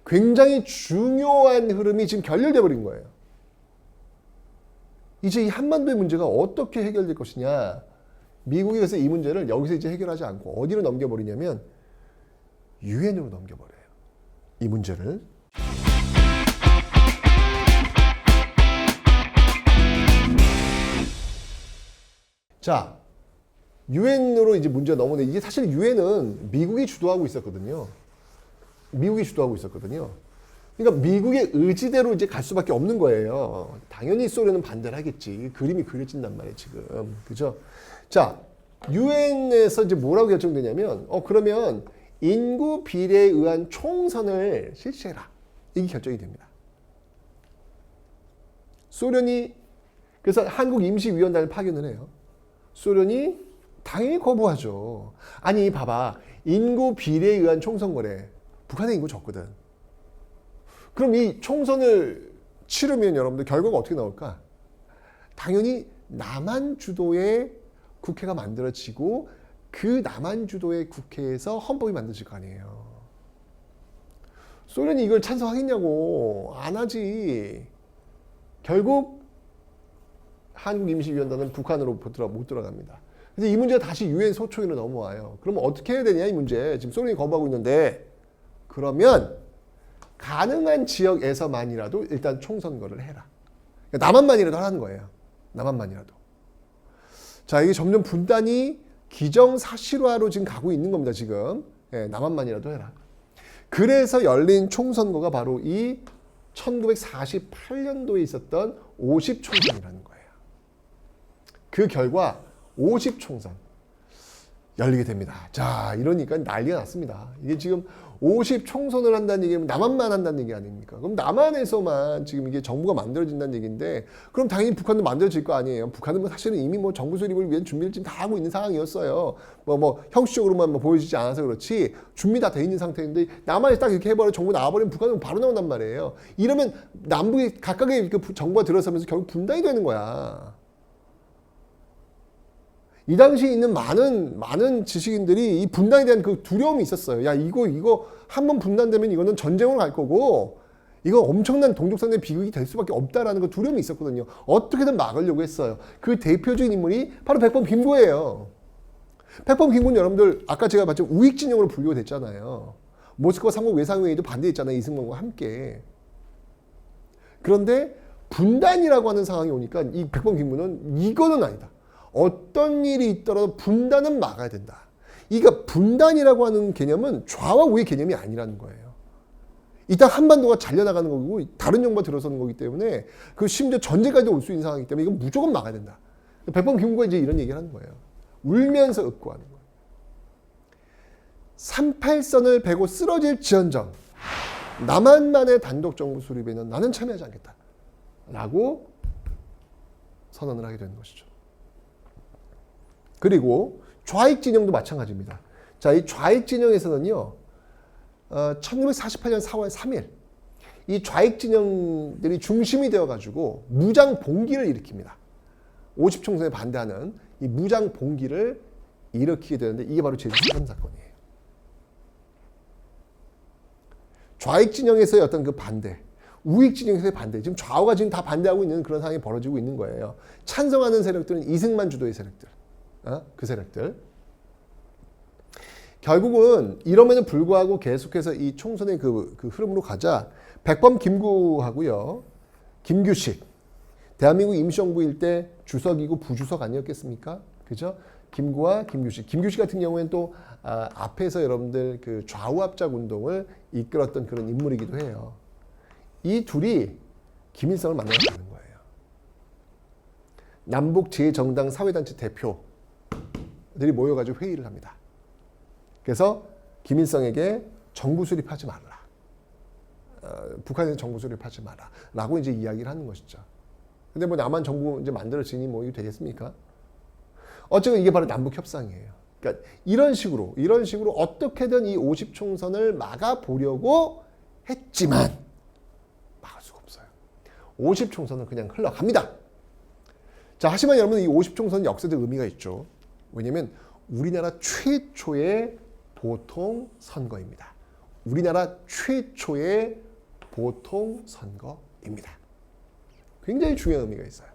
굉장히 중요한 흐름이 지금 결렬돼 버린 거예요. 이제 이 한반도의 문제가 어떻게 해결될 것이냐. 미국이 그래서 이 문제를 여기서 이제 해결하지 않고 어디로 넘겨버리냐면 유엔으로 넘겨버려요. 이 문제를. 자, 유엔으로 이제 문제가 넘어오는데 이게 사실 유엔은 미국이 주도하고 있었거든요. 그러니까 미국의 의지대로 이제 갈 수밖에 없는 거예요. 당연히 소련은 반대를 하겠지. 그림이 그려진단 말이에요, 지금. 그죠? 자, 유엔에서 이제 뭐라고 결정되냐면, 그러면 인구 비례에 의한 총선을 실시해라. 이게 결정이 됩니다. 소련이, 그래서 한국임시위원단을 파견을 해요. 소련이 당연히 거부하죠. 아니, 봐봐. 인구 비례에 의한 총선 거래. 북한의 인구 적거든. 그럼 이 총선을 치르면 여러분들 결과가 어떻게 나올까? 당연히 남한 주도의 국회가 만들어지고 그 남한 주도의 국회에서 헌법이 만들어질 거 아니에요. 소련이 이걸 찬성하겠냐고. 안 하지. 결국 한국임시위원단은 북한으로 못 들어갑니다. 그래서 이 문제가 다시 유엔 소총위로 넘어와요. 그러면 어떻게 해야 되냐 이 문제. 지금 소련이 거부하고 있는데 그러면 가능한 지역에서만이라도 일단 총선거를 해라. 그러니까 남한만이라도 하라는 거예요. 남한만이라도. 자, 이게 점점 분단이 기정사실화로 지금 가고 있는 겁니다. 지금. 남한만이라도 해라. 그래서 열린 총선거가 바로 이 1948년도에 있었던 50총선이라는 거예요. 그 결과 50총선 열리게 됩니다. 자, 이러니까 난리가 났습니다. 이게 지금 50총선을 한다는 얘기는 남한만 한다는 얘기 아닙니까? 그럼 남한에서만 지금 이게 정부가 만들어진다는 얘기인데 그럼 당연히 북한도 만들어질 거 아니에요. 북한은 뭐 사실은 이미 뭐 정부 수립을 위한 준비를 지금 다 하고 있는 상황이었어요. 형식적으로만 보여지지 않아서 그렇지 준비 다 돼 있는 상태인데 남한이 딱 이렇게 해버려 정부 나와버리면 북한은 바로 나온단 말이에요. 이러면 남북이 각각의 정부가 들어서면서 결국 분단이 되는 거야. 이 당시에 있는 많은 지식인들이 이 분단에 대한 그 두려움이 있었어요. 야, 이거 한번 분단되면 이거는 전쟁으로 갈 거고, 이거 엄청난 동족상의 비극이 될 수밖에 없다라는 그 두려움이 있었거든요. 어떻게든 막으려고 했어요. 그 대표적인 인물이 바로 백범 김구예요. 백범 김구는 여러분들 아까 제가 봤지만 우익 진영으로 분류가 됐잖아요. 모스크바 삼국 외상회의도 반대했잖아요. 이승만과 함께. 그런데 분단이라고 하는 상황이 오니까 이 백범 김구는 이거는 아니다. 어떤 일이 있더라도 분단은 막아야 된다. 이거 분단이라고 하는 개념은 좌와 우의 개념이 아니라는 거예요. 일단 한반도가 잘려나가는 거고 다른 정부가 들어서는 거기 때문에 그 심지어 전쟁까지 올 수 있는 상황이기 때문에 이건 무조건 막아야 된다. 백범 김구가 이제 이런 얘기를 하는 거예요. 울면서 윽고하는 거예요. 38선을 베고 쓰러질 지언정 남한만의 단독 정부 수립에는 나는 참여하지 않겠다. 라고 선언을 하게 되는 것이죠. 그리고 좌익 진영도 마찬가지입니다. 자, 이 좌익 진영에서는요, 1948년 4월 3일, 이 좌익 진영들이 중심이 되어가지고 무장 봉기를 일으킵니다. 50총선에 반대하는 이 무장 봉기를 일으키게 되는데 이게 바로 제주 4.3 사건이에요. 좌익 진영에서의 어떤 그 반대, 우익 진영에서의 반대, 지금 좌우가 지금 다 반대하고 있는 그런 상황이 벌어지고 있는 거예요. 찬성하는 세력들은 이승만 주도의 세력들, 그 세력들. 결국은 이럼에도 불구하고 계속해서 이 총선의 그 흐름으로 가자 백범 김구하고요, 김규식, 대한민국 임시정부일 때 주석이고 부주석 아니었겠습니까? 그죠? 김구와 김규식. 김규식 같은 경우에는 또 앞에서 여러분들 그 좌우합작 운동을 이끌었던 그런 인물이기도 해요. 이 둘이 김일성을 만나러 가는 거예요. 남북 제 정당 사회단체 대표들이 모여가지고 회의를 합니다. 그래서 김일성에게 정부 수립하지 말라. 북한에서 정부 수립하지 마라. 라고 이제 이야기를 하는 것이죠. 근데 뭐 남한 정부 이제 만들어지니 뭐 이게 되겠습니까? 어쨌든 이게 바로 남북 협상이에요. 그러니까 이런 식으로 어떻게든 이 50총선을 막아보려고 했지만 막을 수가 없어요. 50총선은 그냥 흘러갑니다. 자, 하지만 여러분 이 50총선은 역사적 의미가 있죠. 왜냐면 우리나라 최초의 보통 선거입니다. 우리나라 최초의 보통 선거입니다. 굉장히 중요한 의미가 있어요.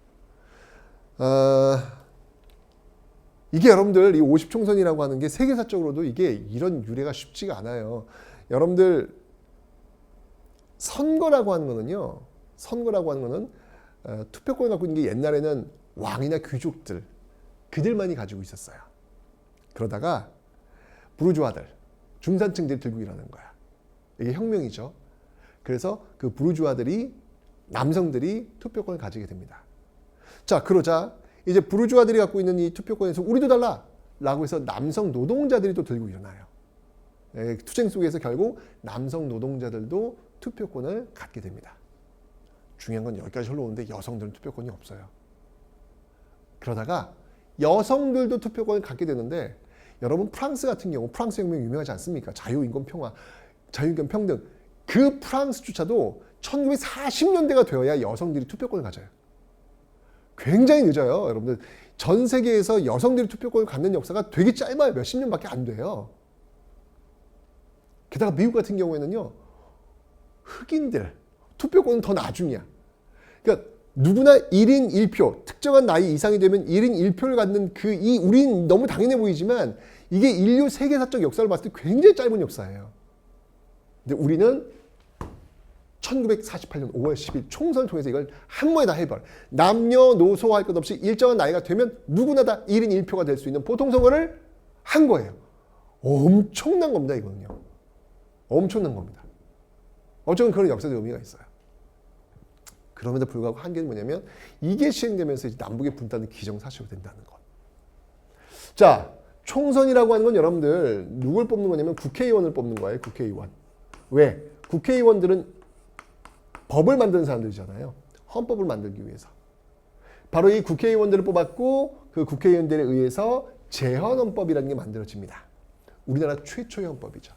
이게 여러분들 이 50총선이라고 하는 게 세계사적으로도 이게 이런 유래가 쉽지가 않아요. 여러분들 선거라고 하는 거는 투표권을 갖고 있는 게 옛날에는 왕이나 귀족들 그들만이 가지고 있었어요. 그러다가 부르주아들, 중산층들이 들고 일어나는 거야. 이게 혁명이죠. 그래서 그 부르주아들이 남성들이 투표권을 가지게 됩니다. 자, 그러자 이제 부르주아들이 갖고 있는 이 투표권에서 우리도 달라! 라고 해서 남성 노동자들이 또 들고 일어나요. 투쟁 속에서 결국 남성 노동자들도 투표권을 갖게 됩니다. 중요한 건 여기까지 흘러오는데 여성들은 투표권이 없어요. 그러다가 여성들도 투표권을 갖게 되는데 여러분 프랑스 같은 경우 프랑스 혁명 유명하지 않습니까? 자유, 인권, 평화, 자유, 인권, 평등. 그 프랑스조차도 1940년대가 되어야 여성들이 투표권을 가져요. 굉장히 늦어요. 여러분들 전 세계에서 여성들이 투표권을 갖는 역사가 되게 짧아요. 몇십 년밖에 안 돼요. 게다가 미국 같은 경우에는요. 흑인들 투표권은 더 나중이야. 그러니까 누구나 1인 1표, 특정한 나이 이상이 되면 1인 1표를 갖는 우린 너무 당연해 보이지만 이게 인류 세계사적 역사를 봤을 때 굉장히 짧은 역사예요. 근데 우리는 1948년 5월 10일 총선을 통해서 이걸 한 번에 다 해버려. 남녀노소 할 것 없이 일정한 나이가 되면 누구나 다 1인 1표가 될 수 있는 보통선거를 한 거예요. 엄청난 겁니다, 이거는요. 엄청난 겁니다. 어쩌면 그런 역사적 의미가 있어요. 그럼에도 불구하고 한계는 뭐냐면 이게 시행되면서 이제 남북의 분단은 기정사실로 된다는 것. 자, 총선이라고 하는 건 여러분들 누굴 뽑는 거냐면 국회의원을 뽑는 거예요. 국회의원. 왜? 국회의원들은 법을 만드는 사람들이잖아요. 헌법을 만들기 위해서. 바로 이 국회의원들을 뽑았고 그 국회의원들에 의해서 제헌헌법이라는 게 만들어집니다. 우리나라 최초의 헌법이죠.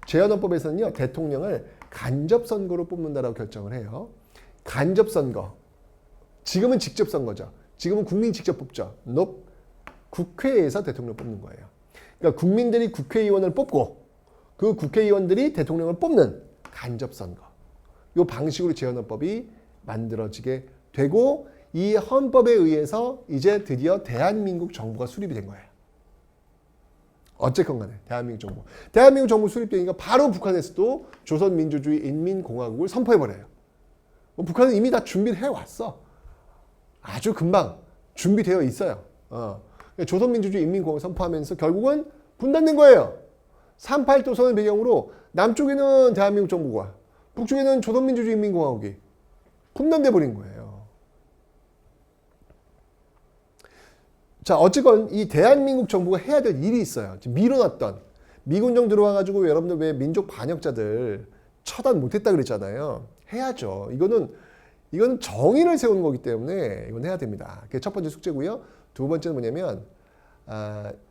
제헌헌법에서는요. 대통령을 간접선거로 뽑는다라고 결정을 해요. 간접선거. 지금은 직접선거죠. 지금은 국민이 직접 뽑죠. 국회에서 대통령을 뽑는 거예요. 그러니까 국민들이 국회의원을 뽑고 그 국회의원들이 대통령을 뽑는 간접선거. 이 방식으로 제헌헌법이 만들어지게 되고 이 헌법에 의해서 이제 드디어 대한민국 정부가 수립이 된 거예요. 어쨌건 간에 대한민국 정부. 대한민국 정부 수립되니까 바로 북한에서도 조선민주주의 인민공화국을 선포해버려요. 북한은 이미 다 준비를 해왔어. 아주 금방 준비되어 있어요. 조선민주주의 인민공화국을 선포하면서 결국은 분단된 거예요. 3.8도선을 배경으로 남쪽에는 대한민국 정부가 북쪽에는 조선민주주의 인민공화국이 분단돼 버린 거예요. 자, 어쨌건 이 대한민국 정부가 해야 될 일이 있어요. 지금 미뤄놨던 미군정 들어와가지고 여러분들 왜 민족 반역자들 처단 못했다 그랬잖아요. 해야죠. 이거는 정의를 세우는 거기 때문에 이건 해야 됩니다. 그게 첫 번째 숙제고요. 두 번째는 뭐냐면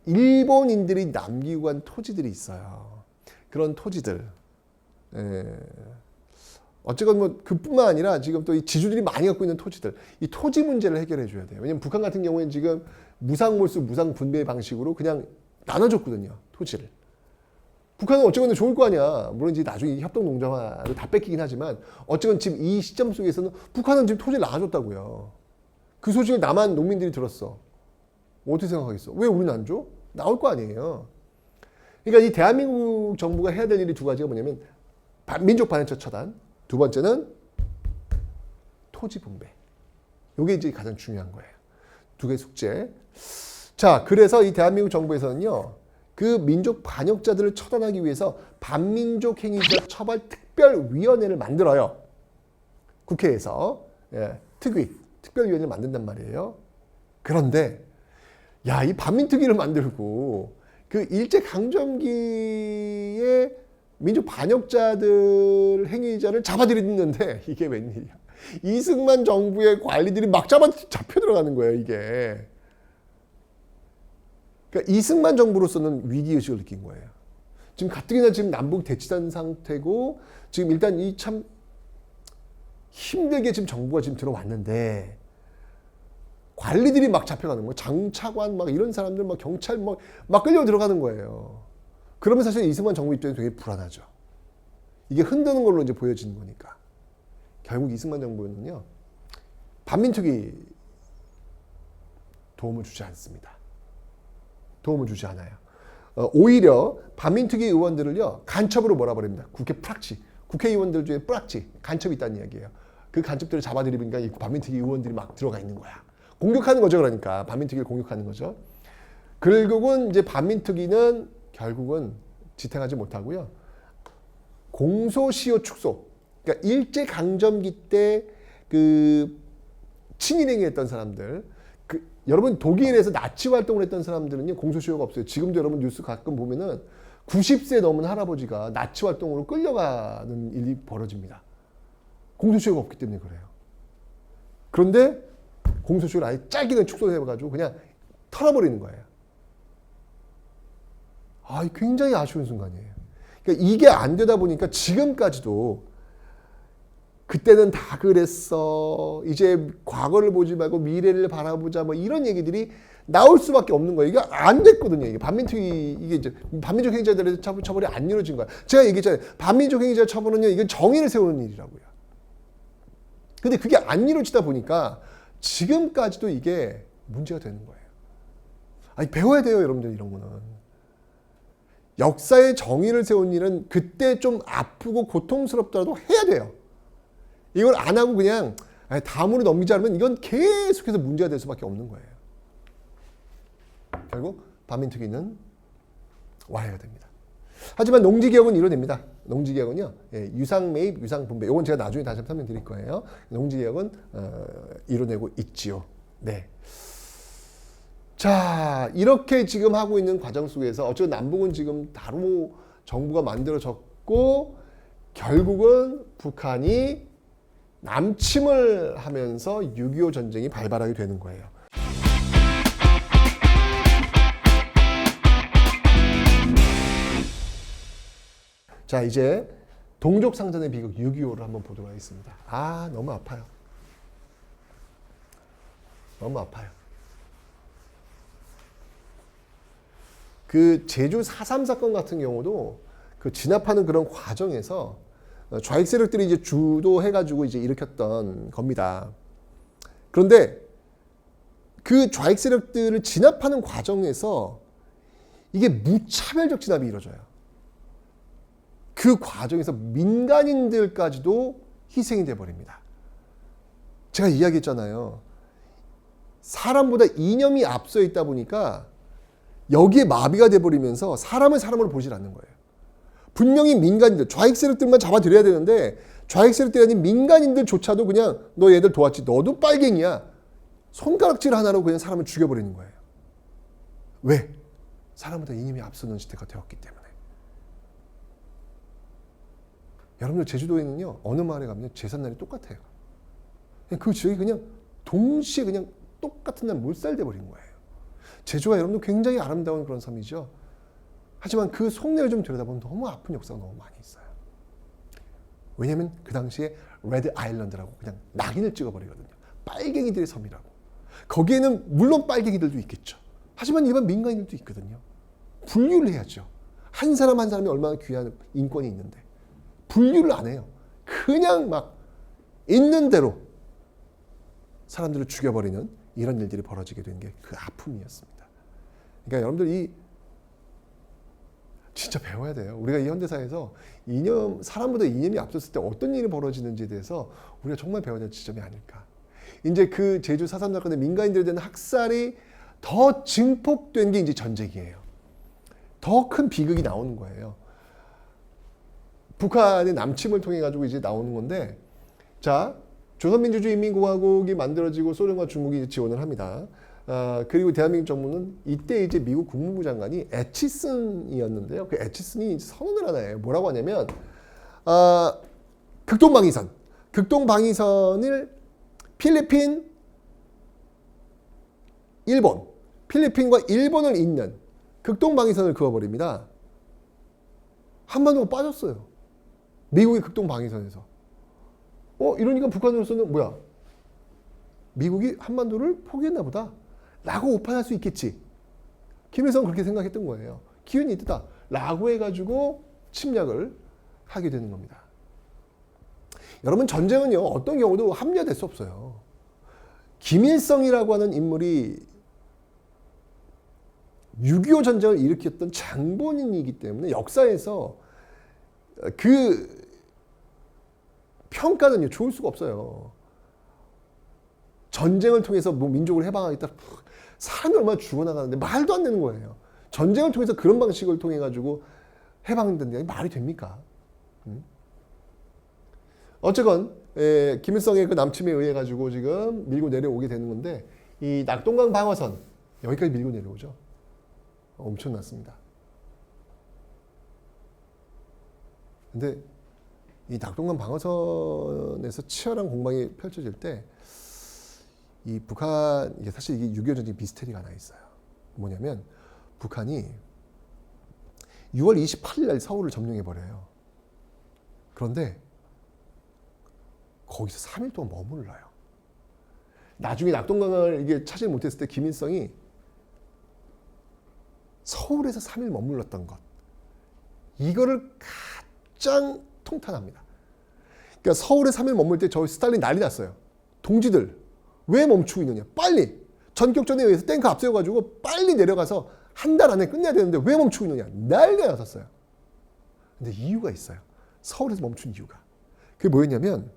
일본인들이 남기고 간 토지들이 있어요. 그런 토지들 어쨌건 뭐 그뿐만 아니라 지금 또 이 지주들이 많이 갖고 있는 토지들, 이 토지 문제를 해결해 줘야 돼요. 왜냐면 북한 같은 경우에는 지금 무상몰수, 무상분배 방식으로 그냥 나눠줬거든요, 토지를. 북한은 어쨌건 좋을 거 아니야. 물론 이제 나중에 협동농장화로 다 뺏기긴 하지만 어쨌건 지금 이 시점 속에서는 북한은 지금 토지를 나눠줬다고요. 그 소식을 남한 농민들이 들었어. 어떻게 생각하겠어? 왜 우리는 안 줘? 나올 거 아니에요. 그러니까 이 대한민국 정부가 해야 될 일이 두 가지가 뭐냐면 민족 반환적 처단, 두 번째는 토지 분배. 이게 이제 가장 중요한 거예요. 두 개 숙제. 자, 그래서 이 대한민국 정부에서는요, 그 민족 반역자들을 처단하기 위해서 반민족 행위자 처벌 특별위원회를 만들어요. 국회에서. 예, 특별위원회를 만든단 말이에요. 그런데 야, 이 반민특위를 만들고 그 일제강점기에 민족 반역자들 행위자를 잡아들이는데 이게 웬일이야. 이승만 정부의 관리들이 막 잡혀 들어가는 거예요, 이게. 그러니까 이승만 정부로서는 위기의식을 느낀 거예요. 지금 가뜩이나 지금 남북 대치단 상태고 지금 일단 이 참 힘들게 지금 정부가 지금 들어왔는데 관리들이 막 잡혀가는 거예요. 장차관 막 이런 사람들 막 경찰 막 끌려 들어가는 거예요. 그러면 사실 이승만 정부 입장에 되게 불안하죠. 이게 흔드는 걸로 이제 보여지는 거니까. 결국 이승만 정부는요, 반민특위 도움을 주지 않습니다. 도움을 주지 않아요. 오히려 반민특위 의원들을요, 간첩으로 몰아버립니다. 국회 프락치. 국회의원들 중에 뿌락치. 간첩이 있다는 이야기예요. 그 간첩들을 잡아들이니까 이 반민특위 의원들이 막 들어가 있는 거야. 공격하는 거죠, 그러니까. 반민특위를 공격하는 거죠. 결국은 이제 반민특위는 결국은 지탱하지 못하고요. 공소시효 축소. 그러니까 일제강점기 때 그 친일행위했던 사람들, 여러분 독일에서 나치 활동을 했던 사람들은요, 공소시효가 없어요. 지금도 여러분 뉴스 가끔 보면은 90세 넘은 할아버지가 나치 활동으로 끌려가는 일이 벌어집니다. 공소시효가 없기 때문에 그래요. 그런데 공소시효를 아예 짧게 그냥 축소해가지고 그냥 털어버리는 거예요. 아, 굉장히 아쉬운 순간이에요. 그러니까 이게 안 되다 보니까 지금까지도 그때는 다 그랬어. 이제 과거를 보지 말고 미래를 바라보자. 뭐 이런 얘기들이 나올 수밖에 없는 거예요. 이게 안 됐거든요. 이게 반민특위, 이게 이제 반민족 행위자들에 대해서 처벌이 안 이루어진 거야. 제가 얘기했잖아요. 반민족 행위자 처벌은요, 이건 정의를 세우는 일이라고요. 근데 그게 안 이루어지다 보니까 지금까지도 이게 문제가 되는 거예요. 아니, 배워야 돼요, 여러분들, 이런 거는. 역사의 정의를 세운 일은 그때 좀 아프고 고통스럽더라도 해야 돼요. 이걸 안 하고 그냥 다음으로 넘기지 않으면 이건 계속해서 문제가 될 수밖에 없는 거예요. 결국 반민특위는 와야 됩니다. 하지만 농지개혁은 이뤄냅니다. 농지개혁은요, 유상매입, 유상분배. 이건 제가 나중에 다시 한번 설명드릴 거예요. 농지개혁은 이뤄내고 있지요. 네. 자, 이렇게 지금 하고 있는 과정 속에서 어쨌든 남북은 지금 바로 정부가 만들어졌고 결국은 북한이 남침을 하면서 6.25 전쟁이 발발하게 되는 거예요. 자, 이제 동족 상잔의 비극 6.25를 한번 보도록 하겠습니다. 아, 너무 아파요. 너무 아파요. 그 제주 4.3 사건 같은 경우도 그 진압하는 그런 과정에서 좌익 세력들이 이제 주도해가지고 이제 일으켰던 겁니다. 그런데 그 좌익 세력들을 진압하는 과정에서 이게 무차별적 진압이 이루어져요. 그 과정에서 민간인들까지도 희생이 돼버립니다. 제가 이야기했잖아요. 사람보다 이념이 앞서 있다 보니까 여기에 마비가 돼버리면서 사람을 사람으로 보질 않는 거예요. 분명히 민간인들, 좌익 세력들만 잡아들여야 되는데 좌익 세력들이 아닌 민간인들조차도 그냥 너 얘들 도왔지, 너도 빨갱이야. 손가락질 하나로 그냥 사람을 죽여버리는 거예요. 왜? 사람보다 이념이 앞서는 시대가 되었기 때문에. 여러분들 제주도에는요, 어느 마을에 가면 제삿날이 똑같아요. 그 지역이 그냥 동시에 그냥 똑같은 날 몰살돼 버린 거예요. 제주가 여러분들 굉장히 아름다운 그런 섬이죠. 하지만 그 속내를 좀 들여다보면 너무 아픈 역사가 너무 많이 있어요. 왜냐하면 그 당시에 레드 아일랜드라고 그냥 낙인을 찍어버리거든요. 빨갱이들의 섬이라고. 거기에는 물론 빨갱이들도 있겠죠. 하지만 일반 민간인들도 있거든요. 분류를 해야죠. 한 사람 한 사람이 얼마나 귀한 인권이 있는데 분류를 안 해요. 그냥 막 있는 대로 사람들을 죽여버리는 이런 일들이 벌어지게 된 게 그 아픔이었습니다. 그러니까 여러분들 진짜 배워야 돼요. 우리가 이 현대사에서 사람보다 이념이 앞섰을 때 어떤 일이 벌어지는지에 대해서 우리가 정말 배워야 될 지점이 아닐까. 이제 그 제주 4.3 사건의 민간인들에 대한 학살이 더 증폭된 게 이제 전쟁이에요. 더 큰 비극이 나오는 거예요. 북한의 남침을 통해 가지고 이제 나오는 건데, 자, 조선민주주의인민공화국이 만들어지고 소련과 중국이 지원을 합니다. 그리고 대한민국 정부는 이때 이제 미국 국무부 장관이 애치슨이었는데요. 그 애치슨이 선언을 하나요. 뭐라고 하냐면, 극동방위선을 필리핀, 일본, 필리핀과 일본을 잇는 극동방위선을 그어버립니다. 한반도가 빠졌어요. 미국의 극동방위선에서. 이러니까 북한으로서는 뭐야? 미국이 한반도를 포기했나 보다. 라고 오판할 수 있겠지. 김일성은 그렇게 생각했던 거예요. 기운이 있다. 라고 해가지고 침략을 하게 되는 겁니다. 여러분, 전쟁은요, 어떤 경우도 합리화될 수 없어요. 김일성이라고 하는 인물이 6.25 전쟁을 일으켰던 장본인이기 때문에 역사에서 그 평가는요, 좋을 수가 없어요. 전쟁을 통해서 뭐 민족을 해방하겠다. 사람이 얼마나 죽어나가는데 말도 안 되는 거예요. 전쟁을 통해서 그런 방식을 통해 가지고 해방된다는 게 말이 됩니까? 어쨌건 김일성의 그 남침에 의해 가지고 지금 밀고 내려오게 되는 건데, 이 낙동강 방어선 여기까지 밀고 내려오죠. 엄청났습니다. 근데 이 낙동강 방어선에서 치열한 공방이 펼쳐질 때 이 북한, 이게 사실 이게 6.25 전쟁 미스테리가 하나 있어요. 뭐냐면 북한이 6월 28일 날 서울을 점령해버려요. 그런데 거기서 3일 동안 머물러요. 나중에 낙동강을 이게 차지를 못했을 때 김일성이 서울에서 3일 머물렀던 것, 이거를 가장 통탄합니다. 그러니까 서울에 3일 머물 때 저희 스탈린 난리 났어요. 동지들 왜 멈추고 있느냐, 빨리 전격전에 의해서 탱크 앞세워가지고 빨리 내려가서 한 달 안에 끝내야 되는데 왜 멈추고 있느냐, 난리가 났었어요. 근데 이유가 있어요. 서울에서 멈춘 이유가. 그게 뭐였냐면,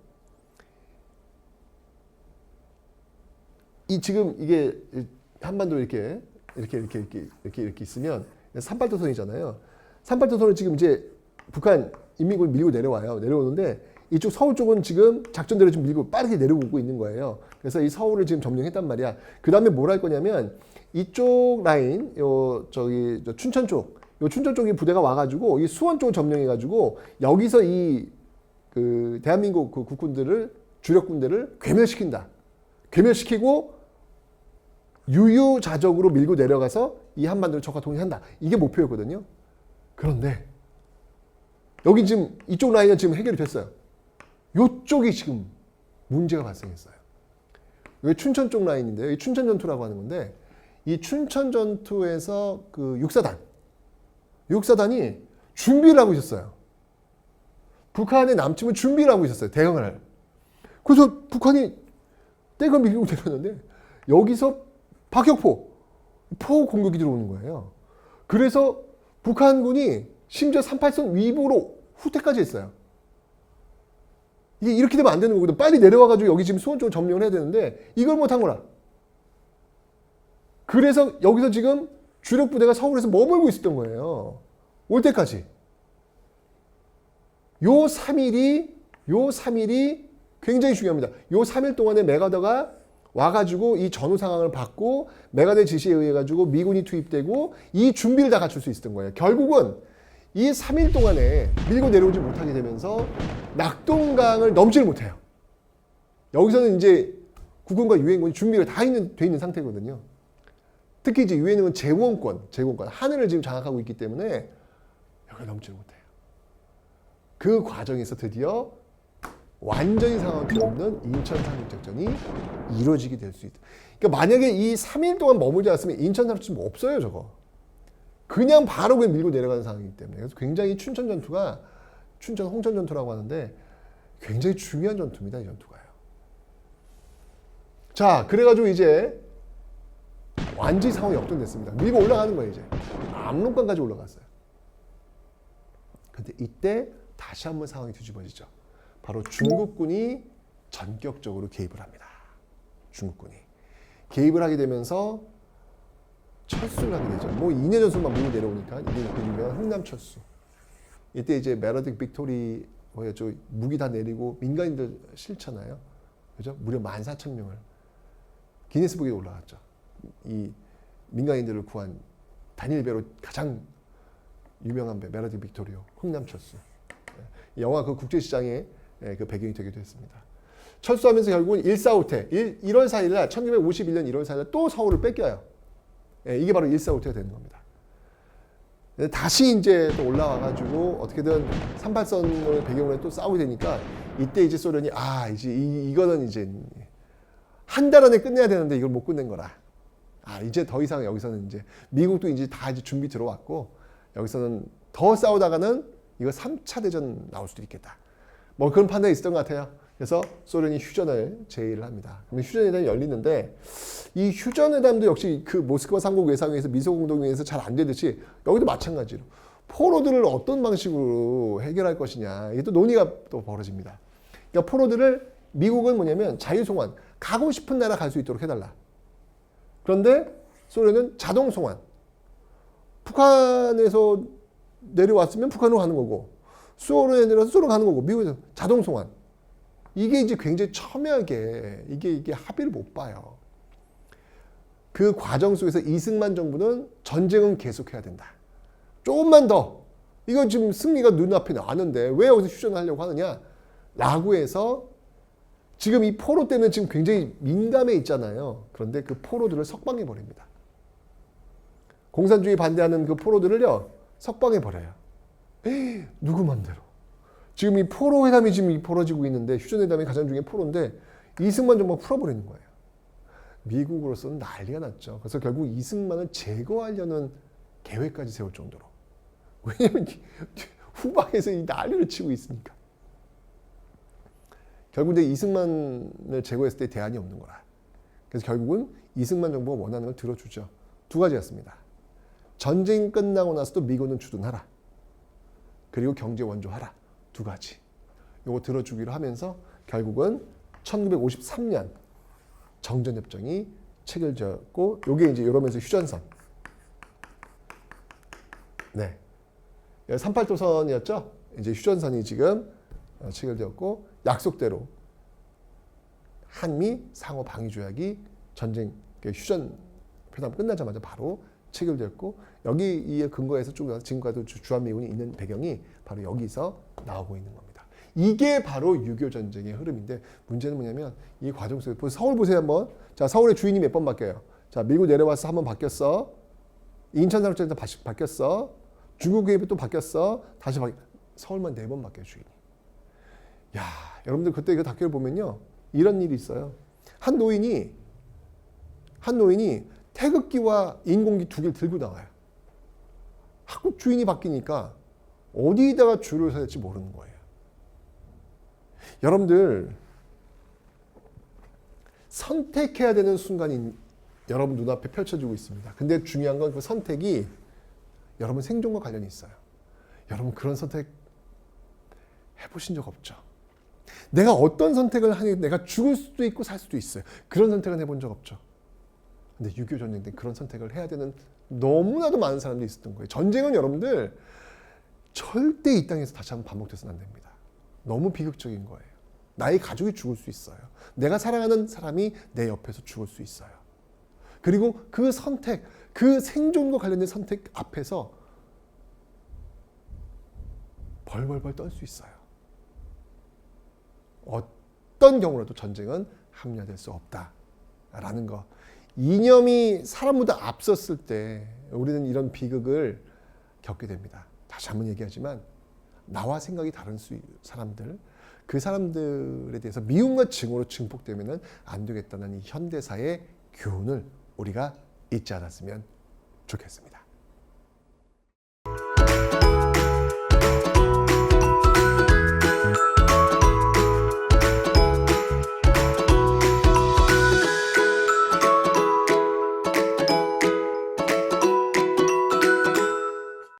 지금 이게 한반도 이렇게 있으면 38도선이잖아요. 38도선을 지금 이제 북한 인민군이 밀고 내려오는데 이쪽 서울 쪽은 지금 작전대로 좀 밀고 빠르게 내려오고 있는 거예요. 그래서 이 서울을 지금 점령했단 말이야. 그 다음에 뭘 할 거냐면 이쪽 라인, 춘천 쪽이 부대가 와가지고 이 수원 쪽을 점령해가지고 여기서 그 대한민국 그 국군들을, 주력 군대를 괴멸시킨다. 괴멸시키고 유유자적으로 밀고 내려가서 이 한반도를 적과 통일한다. 이게 목표였거든요. 그런데 여기 지금 이쪽 라인은 지금 해결이 됐어요. 이쪽이 지금 문제가 발생했어요. 여기 춘천 쪽 라인인데요. 이 춘천 전투라고 하는 건데, 이 춘천 전투에서 그 육사단이 준비를 하고 있었어요. 북한의 남침을 준비를 하고 있었어요. 대응을 할. 그래서 북한이 떼가 밀고 내렸는데 여기서 박격포 공격이 들어오는 거예요. 그래서 북한군이 심지어 38선 위부로 후퇴까지 했어요. 이게 이렇게 되면 안 되는 거거든. 빨리 내려와가지고 여기 지금 수원 쪽을 점령을 해야 되는데 이걸 못한 거라. 그래서 여기서 지금 주력 부대가 서울에서 머물고 있었던 거예요. 올 때까지. 요 3일이 굉장히 중요합니다. 요 3일 동안에 메가더가 와가지고 이 전후 상황을 받고 메가더의 지시에 의해 가지고 미군이 투입되고 이 준비를 다 갖출 수 있었던 거예요. 결국은 이 3일 동안에 밀고 내려오지 못하게 되면서 낙동강을 넘지를 못해요. 여기서는 이제 국군과 유엔군이 준비가 다 돼 있는 상태거든요. 특히 이제 유엔군은 제공권, 하늘을 지금 장악하고 있기 때문에 여기를 넘지를 못해요. 그 과정에서 드디어 완전히 상황 뒤엎는 인천 상륙작전이 이루어지게 될 수 있다. 그러니까 만약에 이 3일 동안 머물지 않았으면 인천 상륙작전 없어요, 저거. 그냥 바로 그냥 밀고 내려가는 상황이기 때문에. 그래서 굉장히 춘천 전투가 춘천 홍천 전투라고 하는데 굉장히 중요한 전투입니다, 이 전투가요. 자, 그래가지고 이제 완전히 상황이 역전됐습니다. 밀고 올라가는 거예요, 이제. 압록강까지 올라갔어요. 근데 이때 다시 한번 상황이 뒤집어지죠. 바로 중국군이 전격적으로 개입을 합니다. 중국군이. 개입을 하게 되면서 철수를 하게 되죠. 뭐 인해 전술만 밀고 내려오니까 이게 그 유명한 흥남 철수. 이때 이제 메러딕 빅토리 뭐였죠? 무기 다 내리고 민간인들 싫잖아요. 그죠? 무려 14,000명을 기네스북에 올라갔죠. 이 민간인들을 구한 단일 배로 가장 유명한 배 메러딕 빅토리오 흥남 철수. 영화 그 국제시장의 그 배경이 되기도 했습니다. 철수하면서 결국은 일사후퇴 1월 4일 날 1951년 1월 4일 날 또 서울을 뺏겨요. 이게 바로 일사후퇴가 되는 겁니다. 다시 이제 또 올라와가지고 어떻게든 38선을 배경으로 또 싸우게 되니까 이때 이제 소련이 이제 이거는 이제 한 달 안에 끝내야 되는데 이걸 못 끝낸 거라. 이제 더 이상 여기서는 이제 미국도 이제 다 이제 준비 들어왔고 여기서는 더 싸우다가는 이거 3차 대전 나올 수도 있겠다. 뭐 그런 판단이 있었던 것 같아요. 그래서 소련이 휴전을 제의를 합니다. 그럼 휴전회담이 열리는데 이 휴전회담도 역시 그 모스크바 3국 외상회에서 미소공동회에서 잘 안 되듯이 여기도 마찬가지로 포로들을 어떤 방식으로 해결할 것이냐 이게 또 논의가 또 벌어집니다. 그러니까 포로들을 미국은 뭐냐면 자유송환 가고 싶은 나라 갈 수 있도록 해달라. 그런데 소련은 자동송환 북한에서 내려왔으면 북한으로 가는 거고 수호로 내려서 수호로 가는 거고 미국에서 자동송환 이게 이제 굉장히 첨예하게 이게 합의를 못 봐요. 그 과정 속에서 이승만 정부는 전쟁은 계속해야 된다. 조금만 더 이거 지금 승리가 눈앞에 나왔는데 왜 여기서 휴전하려고 하느냐 라고 해서 지금 이 포로 때문에 지금 굉장히 민감해 있잖아요. 그런데 그 포로들을 석방해 버립니다. 공산주의 반대하는 그 포로들을요 석방해 버려요. 누구 맘대로. 지금 이 포로 회담이 지금 벌어지고 있는데 휴전 회담이 가장 중요한 포로인데 이승만 정부가 풀어버리는 거예요. 미국으로서는 난리가 났죠. 그래서 결국 이승만을 제거하려는 계획까지 세울 정도로. 왜냐면 후방에서 이 난리를 치고 있으니까. 결국 이제 이승만을 제거했을 때 대안이 없는 거라. 그래서 결국은 이승만 정부가 원하는 걸 들어주죠. 두 가지였습니다. 전쟁 끝나고 나서도 미군은 주둔하라. 그리고 경제 원조하라. 두 가지. 요거 들어주기로 하면서 결국은 1953년 정전협정이 체결되었고 요게 이제 이러면서 휴전선. 네. 38도선이었죠? 이제 휴전선이 지금 체결되었고 약속대로 한미 상호 방위 조약이 전쟁 휴전 회담 끝나자마자 바로 체결되었고 여기에 근거해서 쭉 지금까지 주한미군이 있는 배경이 바로 여기서 나오고 있는 겁니다. 이게 바로 6.25 전쟁의 흐름인데 문제는 뭐냐면 이 과정 속에 서울 보세요 한번. 자 서울의 주인이 몇 번 바뀌어요. 자 밀고 내려와서 한번 바뀌었어. 인천 상륙전에서 바뀌었어. 중국 개입이 또 바뀌었어. 다시 서울만 4번 바뀌어요 주인이. 야 여러분들 그때 그 다큐를 보면요 이런 일이 있어요. 한 노인이 태극기와 인공기 두 개를 들고 나와요. 학국 주인이 바뀌니까 어디다가 줄을 서야 될지 모르는 거예요. 여러분들 선택해야 되는 순간이 여러분 눈앞에 펼쳐지고 있습니다. 근데 중요한 건 그 선택이 여러분 생존과 관련이 있어요. 여러분 그런 선택 해보신 적 없죠? 내가 어떤 선택을 하니 내가 죽을 수도 있고 살 수도 있어요. 그런 선택은 해본 적 없죠? 근데 6.25 전쟁 때 그런 선택을 해야 되는 너무나도 많은 사람들이 있었던 거예요. 전쟁은 여러분들 절대 이 땅에서 다시 한번 반복돼서는 안 됩니다. 너무 비극적인 거예요. 나의 가족이 죽을 수 있어요. 내가 사랑하는 사람이 내 옆에서 죽을 수 있어요. 그리고 그 선택, 그 생존과 관련된 선택 앞에서 벌벌벌 떨 수 있어요. 어떤 경우라도 전쟁은 합리화될 수 없다라는 거. 이념이 사람보다 앞섰을 때 우리는 이런 비극을 겪게 됩니다. 다시 한번 얘기하지만 나와 생각이 다른 사람들 그 사람들에 대해서 미움과 증오로 증폭되면은 안 되겠다는 이 현대사의 교훈을 우리가 잊지 않았으면 좋겠습니다.